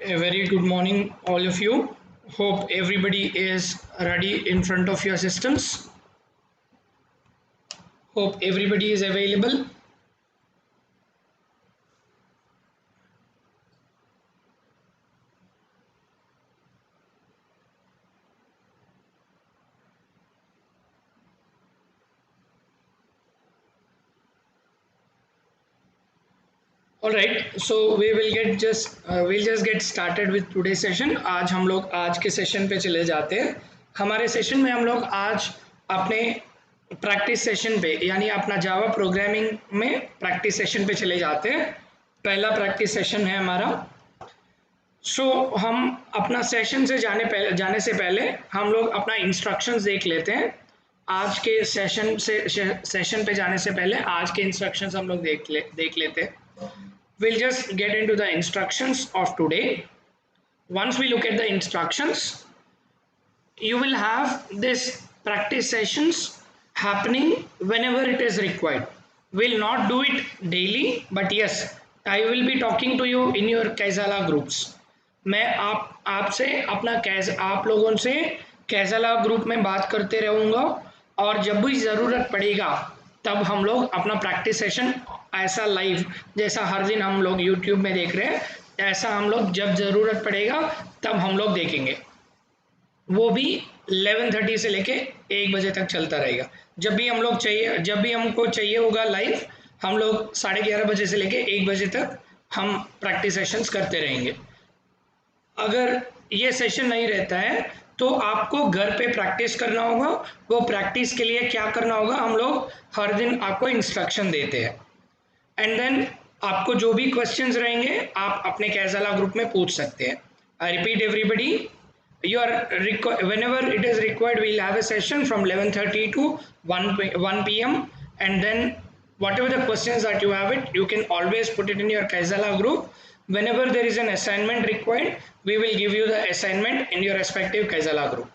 A very good morning, all of you. Hope everybody is ready in front of your systems. Hope everybody is available. All right, so we'll just get started with today's session. आज हम लोग आज के session पे चले जाते हैं. हमारे सेशन में हम लोग आज अपने प्रैक्टिस सेशन पे यानी अपना जावा प्रोग्रामिंग में प्रैक्टिस सेशन पे चले जाते हैं. पहला प्रैक्टिस सेशन है हमारा. हम अपना सेशन से जाने से पहले हम लोग अपना इंस्ट्रक्शंस देख लेते हैं. आज के सेशन पे जाने से पहले आज के इंस्ट्रक्शंस हम लोग देख लेते हैं. We'll just get into the instructions of today. Once we look at the instructions, you will have this practice sessions happening whenever it is required. We'll not do it daily, but yes, I will be talking to you in your Kaizala groups. मैं आपसे आप लोगों से कैज़ाला group में बात करते रहूँगा और जब भी ज़रूरत पड़ेगा तब हम लोग अपना प्रैक्टिस सेशन ऐसा लाइव जैसा हर दिन हम लोग यूट्यूब में देख रहे हैं ऐसा हम लोग जब ज़रूरत पड़ेगा तब हम लोग देखेंगे. वो भी 11:30 से लेके 1 बजे तक चलता रहेगा. जब भी हमको चाहिए होगा लाइव हम लोग 11:30 बजे से लेके 1 बजे तक हम प्रैक्टिस सेशंस करते रहेंगे. अगर ये सेशन नहीं रहता है तो आपको घर पे प्रैक्टिस करना होगा. वो प्रैक्टिस के लिए क्या करना होगा, हम लोग हर दिन आपको इंस्ट्रक्शन देते हैं एंड देन आपको जो भी क्वेश्चंस रहेंगे आप अपने कैज़ाला ग्रुप में पूछ सकते हैं. आई repeat everybody, whenever it is required we'll have a session from 11:30 to 1 p.m. and then whatever the questions that you have it you can always put it in your Kaizala group. Whenever there is an assignment required we will give you the assignment in your respective Kaizala group.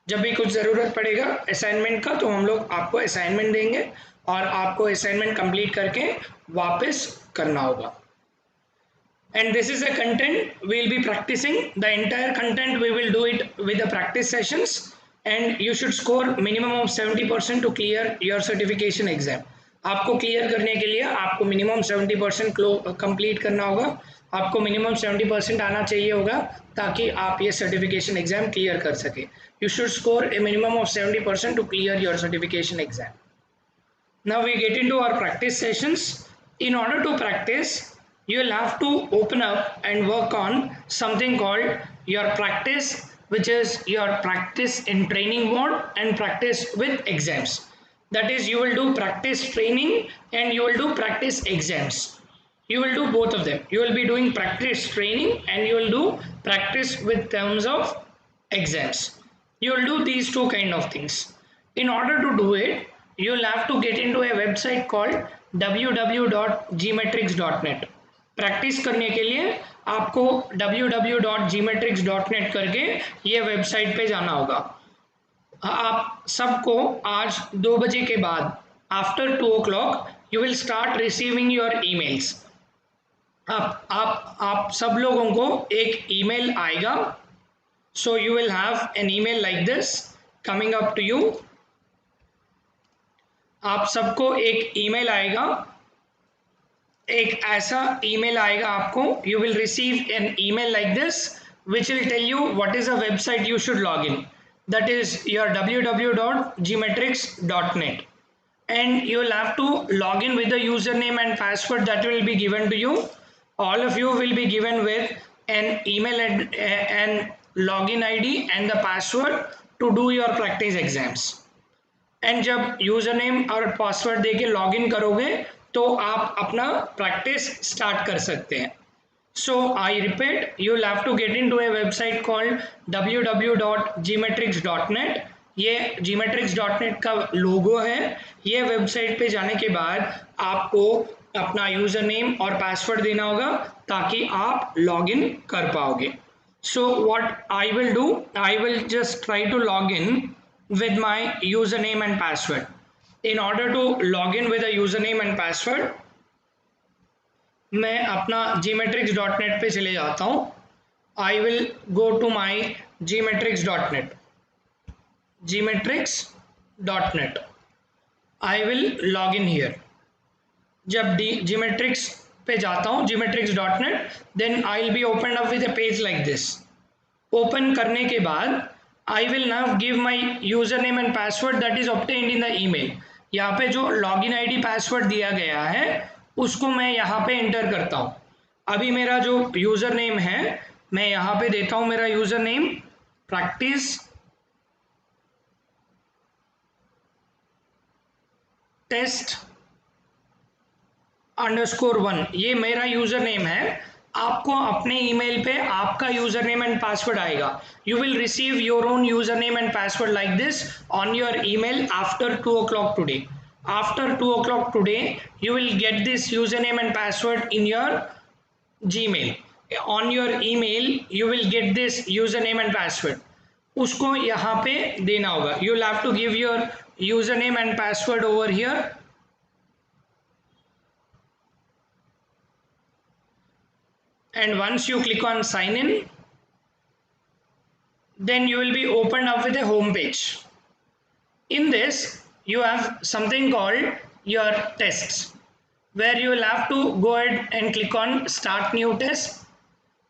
जब भी कुछ ज़रूरत पड़ेगा assignment का तो हम लोग आपको असाइनमेंट देंगे और आपको असाइनमेंट कंप्लीट करके वापस करना होगा. And this is a content we will be practicing. The entire content we will do it with the practice sessions and you should score minimum of 70% to clear your certification exam. आपको clear करने के लिए आपको minimum 70% complete करना होगा. आपको minimum 70% आना चाहिए होगा ताकि आप ये सर्टिफिकेशन एग्जाम क्लियर कर सके. You should score a minimum of 70% to clear your certification exam. Now we get into our practice sessions. In order to practice, you'll have to open up and work on something called your practice, which is your practice in training mode and practice with exams. That is, you will do practice training and you will do practice exams. You will do both of them. You will be doing practice training and you will do practice with terms of exams. You will do these two kind of things. In order to do it, you will have to get into a website called www.gmetrics.net. Practice करने के लिए आपको www.gmetrics.net करके ये website पे जाना होगा. आप सबको आज 2 बजे के बाद after 2 o'clock you will start receiving your emails. आप सब लोगों को एक ईमेल आएगा. So you will have an email like this coming up to you. आप सबको एक ईमेल आएगा, एक ऐसा ईमेल आएगा आपको. You will receive an email like this which will tell you what is a website you should log in. That is your www.gmetrics.net and you will have to log in with the username and password that will be given to you. All of you will be given with an email and login ID and the password to do your practice exams. And जब username और password देके login करोगे तो आप अपना practice start कर सकते हैं. So I repeat, you will have to get into a website called www.gmetrics.net. ये gmetrics.net का लोगो है. ये वेबसाइट पे जाने के बाद आपको अपना यूज़र नेम और पासवर्ड देना होगा ताकि आप लॉगिन कर पाओगे. So what I will do, I will just try to log in with my username and password. In order to log in with a username and password मैं अपना gmetrics.net पे चले जाता हूँ I will go to my gmetrix.net. gmetrix.net. I will log in here. जब gmetrix पे जाता हूँ gmetrix.net, then I will be opened up with a page like this. Open करने के बाद I will now give my username and password that is obtained in the email. यहाँ पे जो लॉगिन आईडी पासवर्ड दिया गया है उसको मैं यहाँ पे एंटर करता हूँ. अभी मेरा जो यूजर नेम है मैं यहाँ पे देता हूँ मेरा यूजर नेम प्रैक्टिस टेस्ट _1. ये मेरा यूजर नेम है. आपको अपने ईमेल पे आपका यूजर नेम एंड पासवर्ड आएगा. You will receive your own user name and password like this on your email after 2 o'clock today. After 2 o'clock today, you will get this username and password in your Gmail. On your email, you will get this username and password. उसको यहाँ पे देना होगा. You will have to give your username and password over here. And once you click on sign in, then you will be opened up with a home page. In this, you have something called your tests, where you will have to go ahead and click on start new test.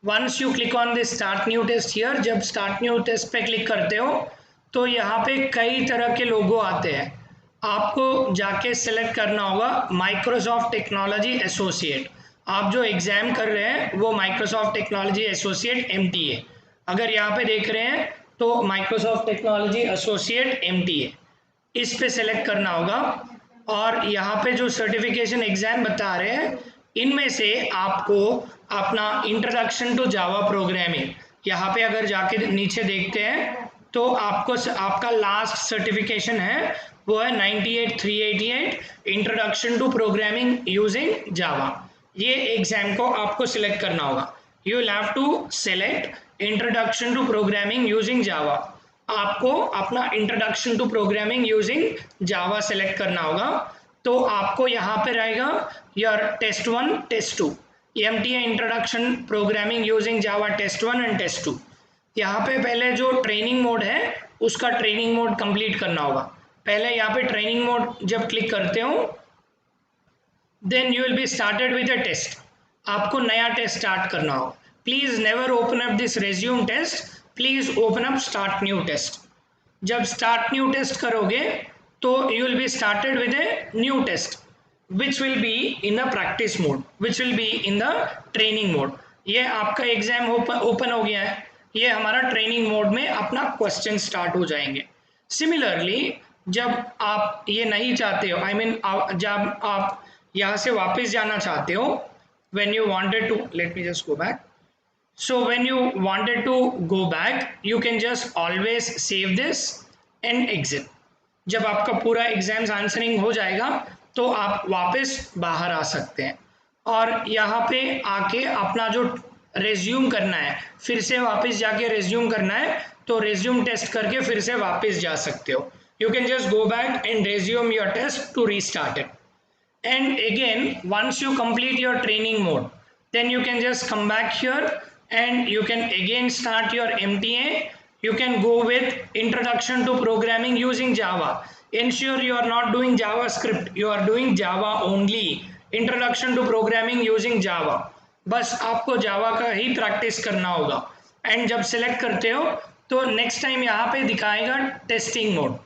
Once you click on this start new test here, जब start new test पे click करते हो तो यहाँ पे कई तरह के लोगो आते हैं. आपको जाके सेलेक्ट करना होगा माइक्रोसॉफ्ट टेक्नोलॉजी एसोसिएट. आप जो एग्जाम कर रहे हैं वो माइक्रोसॉफ्ट टेक्नोलॉजी एसोसिएट MTA. अगर यहाँ पे देख रहे हैं तो माइक्रोसॉफ्ट टेक्नोलॉजी एसोसिएट MTA इस पे सेलेक्ट करना होगा. और यहाँ पे जो सर्टिफिकेशन एग्जाम बता रहे हैं इनमें से आपको अपना इंट्रोडक्शन टू जावा प्रोग्रामिंग, यहाँ पे अगर जाके नीचे देखते हैं तो आपको आपका लास्ट सर्टिफिकेशन है वो है 98388 introduction to programming using Java. ये एग्जाम को आपको सिलेक्ट करना होगा. You will have to select introduction to programming using Java. आपको अपना introduction to programming using Java select करना होगा. तो आपको यहाँ पे रहेगा your test 1 test 2 MTA introduction programming using Java test 1 and test 2. यहाँ पे पहले जो ट्रेनिंग मोड है उसका ट्रेनिंग मोड कंप्लीट करना होगा. पहले यहाँ पे ट्रेनिंग मोड जब क्लिक करते हो then you will be started with a test. आपको नया टेस्ट स्टार्ट करना होगा. Please never open up this resume test. Please open up start new test. जब स्टार्ट न्यू टेस्ट करोगे तो you will be started with a new test which will be in the practice mode, which will be in the training mode. ये आपका exam open हो गया है. ये हमारा ट्रेनिंग मोड में अपना क्वेश्चन स्टार्ट हो जाएंगे. सिमिलरली जब आप ये नहीं चाहते हो, जब आप यहाँ से वापस जाना चाहते हो, when you wanted to, let me just go back. So when you wanted to go back, you can just always save this and exit. जब आपका पूरा एग्जाम्स आंसरिंग हो जाएगा तो आप वापस बाहर आ सकते हैं और यहाँ पे आके अपना जो रेज्यूम करना है फिर से वापस जाके रेज्यूम करना है तो रेज्यूम टेस्ट करके फिर से वापस जा सकते हो. You can just go back and resume your test to restart it. And again, once you complete your training mode, then you can just come back here and you can again start your MTA. You can go with introduction to programming using Java. Ensure you are not doing JavaScript, you are doing Java only. Introduction to programming using Java. बस आपको जावा का ही practice करना होगा. And जब select करते हो तो next time यहाँ पे दिखाएगा टेस्टिंग मोड.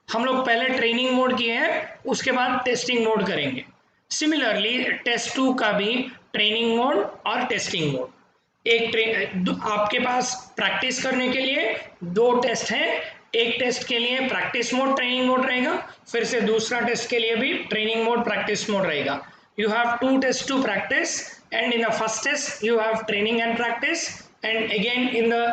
हम लोग पहले ट्रेनिंग मोड किए हैं, उसके बाद टेस्टिंग मोड करेंगे. सिमिलरली टेस्ट 2 का भी ट्रेनिंग मोड और टेस्टिंग मोड. आपके पास प्रैक्टिस करने के लिए 2 टेस्ट हैं. एक टेस्ट के लिए प्रैक्टिस मोड ट्रेनिंग मोड रहेगा, फिर से दूसरा टेस्ट के लिए भी ट्रेनिंग मोड प्रैक्टिस मोड रहेगा. You have 2 test to practice and in the first test you have training and practice, and again in the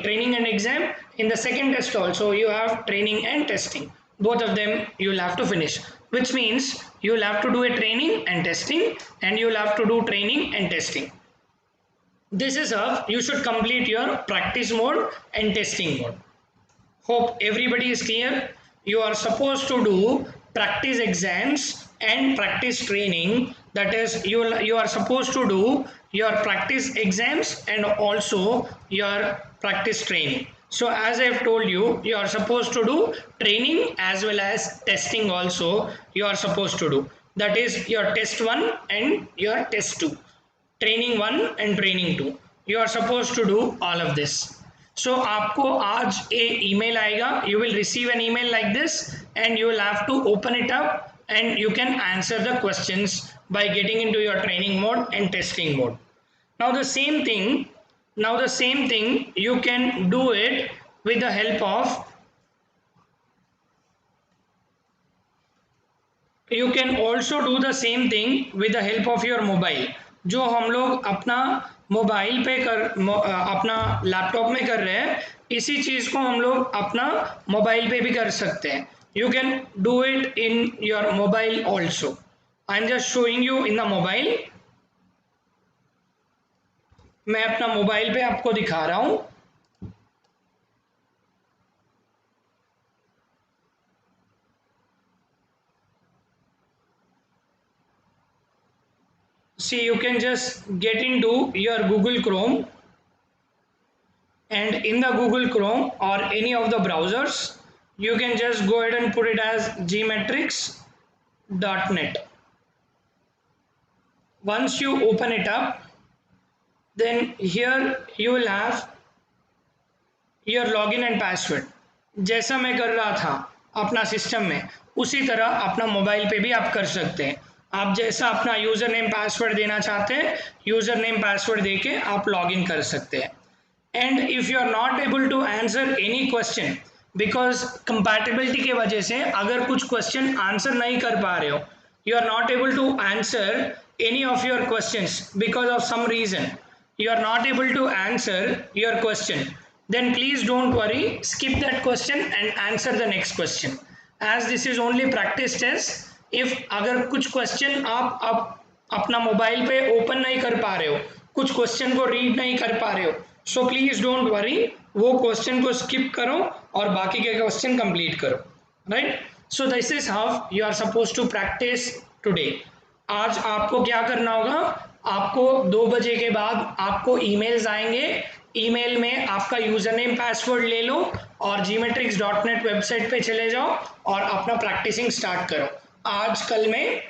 training and exam. In the second test also you have training and testing. Both of them you will have to finish, which means you will have to do a training and testing and you will have to do training and testing. This is how you should complete your practice mode and testing mode. Hope everybody is clear. You are supposed to do practice exams and practice training That is, you are supposed to do your practice exams and also your practice training. So as I have told you, you are supposed to do training as well as testing also you are supposed to do. That is your test 1 and your test 2, training 1 and training 2. You are supposed to do all of this. So आपको आज एक email आएगा, you will receive an email like this and you will have to open it up and you can answer the questions by getting into your training mode and testing mode. Now the same thing you can do it with the help of, you can also do the same thing with the help of your mobile. जो हम लोग अपना mobile पे अपना laptop में कर रहे हैं, इसी चीज़ को हम लोग अपना मोबाइल पे भी कर सकते हैं. You can do it in your mobile also. I am just showing you in the mobile. मैं अपना मोबाइल पे आपको दिखा रहा हूँ. See, you can just get into your Google Chrome, and in the Google Chrome or any of the browsers, you can just go ahead and put it as gmatrix.net. Once you open it up, then here you will have your login and password. जैसा मैं कर रहा था अपना system में, उसी तरह अपना मोबाइल पे भी आप कर सकते हैं. आप जैसा अपना यूज़र नेम पासवर्ड देना चाहते हैं, यूज़र नेम पासवर्ड देके आप लॉगिन कर सकते हैं. And if you are not able to answer any question, because compatibility के वजह से अगर कुछ क्वेश्चन आंसर नहीं कर पा रहे हो, you are not able to answer any of your questions because of some reason, you are not able to answer your question, then please don't worry, skip that question and answer the next question, as this is only practice test. if अगर कुछ question आप अपना mobile पे open नहीं कर पा रहे हो, कुछ क्वेश्चन को रीड नहीं कर पा रहे हो, सो प्लीज डोंट वरी, वो क्वेश्चन को स्किप करो और बाकी के क्वेश्चन कंप्लीट करो. Right, so this is how you are suppose to practice today. आज आपको क्या करना होगा, आपको 2 बजे के बाद आपको ईमेल्स आएंगे. ईमेल में आपका यूजर नेम पासवर्ड ले लो और gmatrix.net वेबसाइट पे चले जाओ और अपना प्रैक्टिसिंग स्टार्ट करो. आज कल में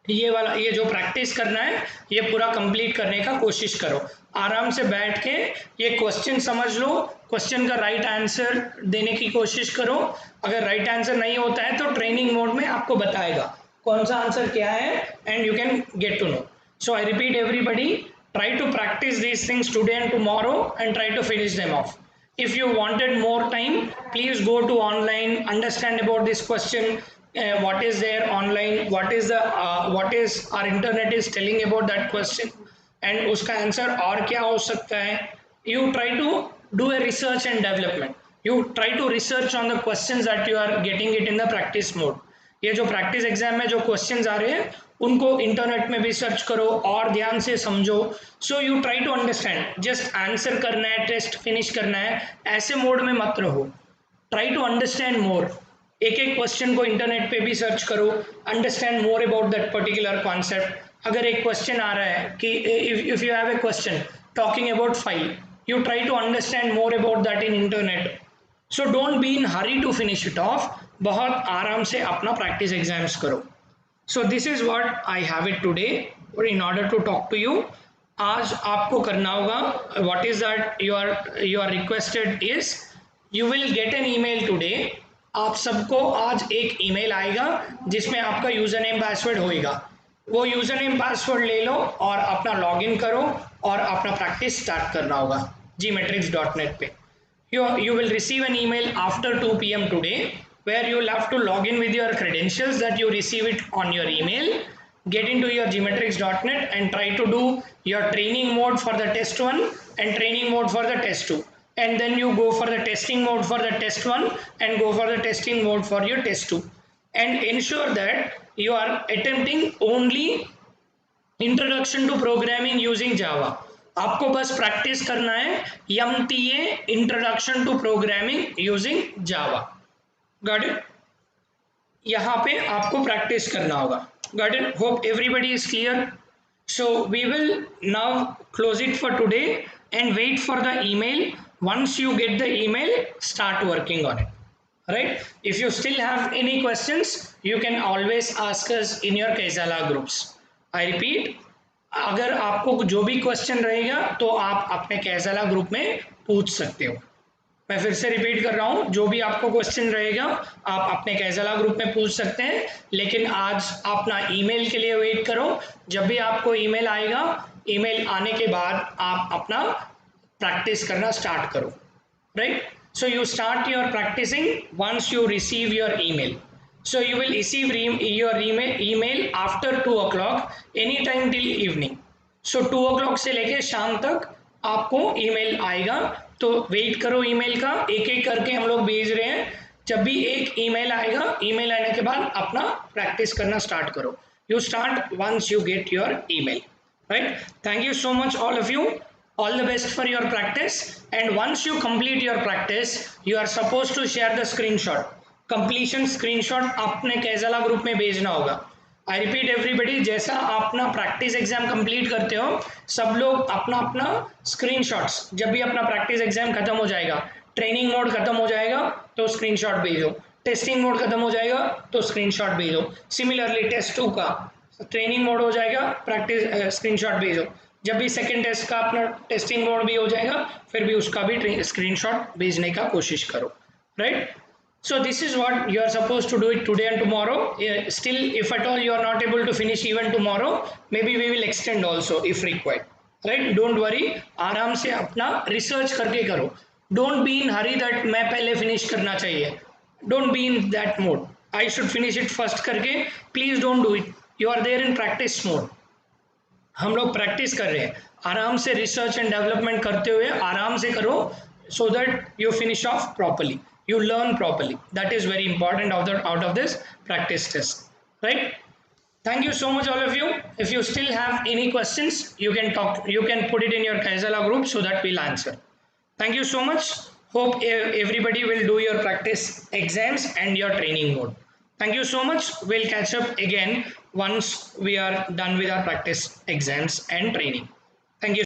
ये जो प्रैक्टिस करना है ये पूरा कंप्लीट करने का कोशिश करो. आराम से बैठ के ये क्वेश्चन समझ लो, क्वेश्चन का राइट आंसर देने की कोशिश करो. अगर राइट आंसर नहीं होता है तो ट्रेनिंग मोड में आपको बताएगा कौन सा आंसर क्या है and you can get to know. So I repeat everybody, try to practice these things today and tomorrow and try to finish them off. If you wanted more time, please go to online, understand about this question, what is there online, what is our internet is telling about that question and uska answer aur kya ho sakta hai. You try to do a research and development. You try to research on the questions that you are getting it in the practice mode. ये जो practice exam में जो questions आ रहे हैं उनको internet में भी search करो और ध्यान से समझो. So you try to understand, just answer करना है, टेस्ट फिनिश करना है, ऐसे मोड में मत रहो. Try to understand more. एक एक क्वेश्चन को इंटरनेट पे भी सर्च करो, understand more about that particular concept. अगर एक क्वेश्चन आ रहा है कि if you have a question talking about file, you try to understand more about that in internet. So don't be in hurry to finish it off. बहुत आराम से अपना प्रैक्टिस एग्जाम्स करो. So this is what I have it today in order to talk to you. आज आपको करना होगा, what is that you are requested is, you will get an email today. आप सबको आज एक ईमेल आएगा जिसमें आपका यूजर नेम पासवर्ड होएगा. वो यूजर नेम पासवर्ड ले लो और अपना लॉगिन करो और अपना प्रैक्टिस स्टार्ट करना होगा gmatrix.net पे. You will receive an email after 2 p.m. today where you will have to log in with your credentials that you receive it on your email. Get into your gmatrix.net and try to do your training mode for the test 1 and training mode for the test 2. And then you go for the testing mode for the test 1 and go for the testing mode for your test 2. And ensure that you are attempting only introduction to programming using Java. आपको बस practice करना है MTA introduction to programming using Java. Got it? यहाँ पे आपको practice करना होगा. Got it? Hope everybody is clear. So we will now close it for today and wait for the email. Once you get the email, start working on it. Right? If you still have any questions, you can always ask us in your Kaizala groups. I repeat, अगर आपको जो भी question रहेगा तो आप अपने कैजाला group में पूछ सकते हो. मैं फिर से रिपीट कर रहा हूँ, जो भी आपको क्वेश्चन रहेगा आप अपने कैजाला ग्रुप में पूछ सकते हैं, लेकिन आज अपना ईमेल के लिए वेट करो. जब भी आपको ईमेल आएगा, ईमेल आने के बाद आप अपना प्रैक्टिस करना स्टार्ट करो. Right? So you start your practicing once you receive your email. So you will receive your email after 2 o'clock anytime till evening. So 2 o'clock से लेके शाम तक आपको ईमेल आएगा, तो वेट करो ईमेल का. एक एक करके हम लोग भेज रहे हैं. जब भी एक ईमेल आएगा, ईमेल आने के बाद अपना प्रैक्टिस करना स्टार्ट करो. You start once you get your email. Right? Thank you so much all of you. All the best for your practice, and once you complete your practice, you are supposed to share the screenshot. Completion screenshot अपने कैजाला group में भेजना होगा. I repeat everybody, जैसा अपना practice exam complete करते हो, सब लोग अपना अपना स्क्रीनशॉट्स, जब भी अपना प्रैक्टिस एग्जाम खत्म हो जाएगा, ट्रेनिंग मोड खत्म हो जाएगा तो स्क्रीनशॉट भेजो, टेस्टिंग मोड खत्म हो जाएगा तो स्क्रीनशॉट भेजो. सिमिलरली टेस्ट 2 का ट्रेनिंग मोड हो जाएगा, प्रैक्टिस स्क्रीनशॉट भेजो. जब भी सेकेंड टेस्ट का अपना टेस्टिंग मोड भी हो जाएगा, फिर भी उसका भी स्क्रीनशॉट भेजने का कोशिश करो. Right? So this is what you are supposed to do it today and tomorrow. Still, if at all you are not able to finish even tomorrow, maybe we will extend also if required. Right? Don't worry. आराम से अपना research करके करो. Don't be in hurry that मैं पहले finish करना चाहिए. Don't be in that mode. I should finish it first करके. Please don't do it. You are there in practice mode. हम लोग प्रैक्टिस कर रहे हैं. आराम से रिसर्च एंड डेवलपमेंट करते हुए आराम से करो, so that you finish off properly, you learn properly. That is very important out of this practice test. Right? Thank you so much all of you. If you still have any questions, you can put it in your Kaizala group so that we'll answer. Thank you so much. Hope everybody will do your practice exams and your training mode. Thank you so much. We'll catch up again once we are done with our practice exams and training.